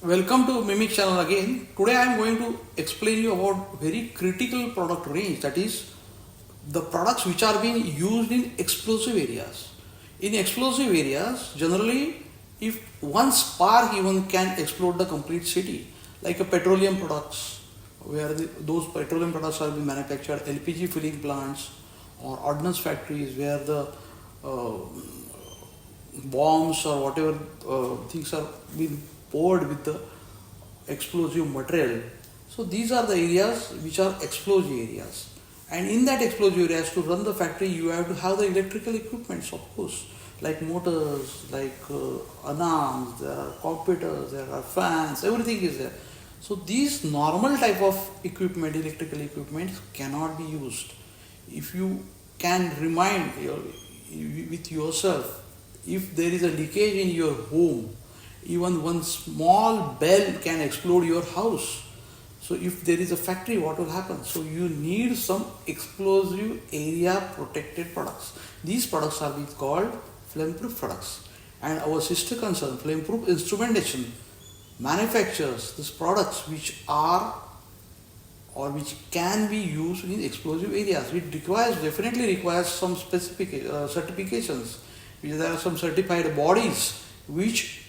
Welcome to Mimic channel again. Today I am going to explain you about very critical product range, that is the products which are being used in explosive areas. In explosive areas, generally if one spark even can explode the complete city, like a petroleum products, where those petroleum products are being manufactured, LPG filling plants or ordnance factories where the bombs or whatever things are being poured with the explosive material. So these are the areas which are explosive areas. And in that explosive areas, to run the factory, you have to have the electrical equipments, of course, like motors, like alarms, there are computers, there are fans, everything is there. So these normal type of equipment, electrical equipment, cannot be used. If you can remind with yourself, if there is a leakage in your home, even one small bell can explode your house. So if there is a factory, what will happen? So you need some explosive area protected products. These products are being called flameproof products. And our sister concern, Flameproof Instrumentation, manufactures these products which are or which can be used in explosive areas. It definitely requires some specific certifications. There are some certified bodies which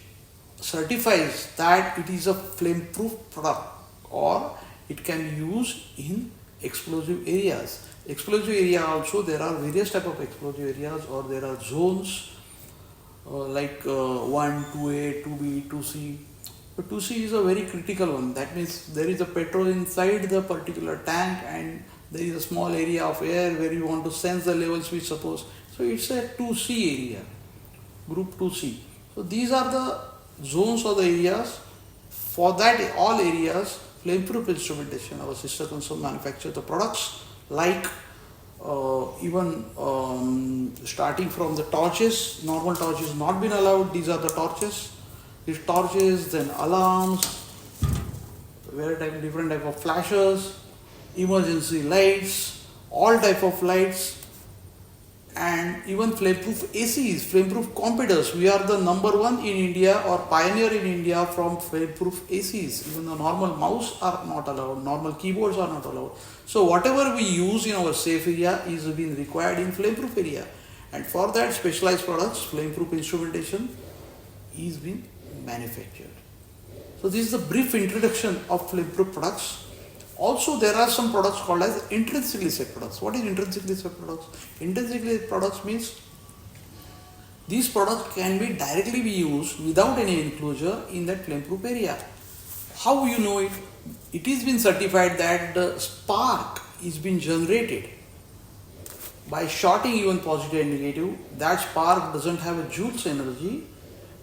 certifies that it is a flame-proof product or it can be used in explosive areas. Explosive area also, there are various type of explosive areas, or there are zones like 1, 2A, 2B, 2C. But 2C is a very critical one. That means there is a petrol inside the particular tank and there is a small area of air where you want to sense the levels, which suppose. So it's a 2C area, group 2C. So these are the zones or the areas. For that, all areas, Flameproof Instrumentation, our sister concern, manufacture the products like even starting from the torches. Normal torches not been allowed. These are the torches. These torches, then alarms, different type of flashers, emergency lights, all type of lights, and even flameproof ACs, flameproof computers. We are the number one in India or pioneer in India from flameproof ACs. Even the normal mouse are not allowed, normal keyboards are not allowed. So whatever we use in our safe area is being required in flameproof area. And for that, specialized products, flameproof instrumentation, is being manufactured. So this is the brief introduction of flameproof products. Also, there are some products called as intrinsically safe products. What is intrinsically safe products? Intrinsically safe products means these products can be directly used without any enclosure in that flameproof area. How you know it? It is been certified that the spark is being generated by shorting even positive and negative. That spark doesn't have a joules energy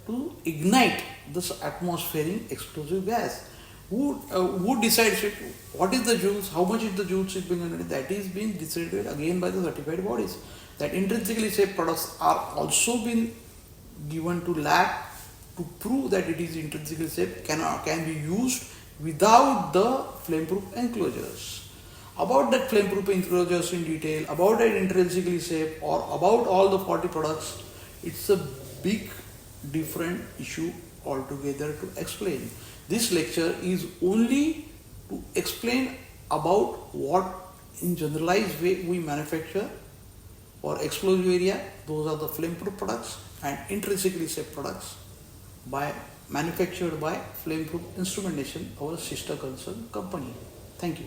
to ignite this atmospheric explosive gas. Who decides it? What is the joules? How much is the joules is being generated? That is being decided again by the certified bodies. That intrinsically safe products are also been given to lab to prove that it is intrinsically safe, can be used without the flameproof enclosures. About that flameproof enclosures in detail, about that intrinsically safe, or about all the 40 products, it's a big different issue altogether to explain. This lecture is only to explain about what in generalized way we manufacture for explosive area. Those are the flameproof products and intrinsically safe products manufactured by Flameproof Instrumentation, our sister concern company. Thank you.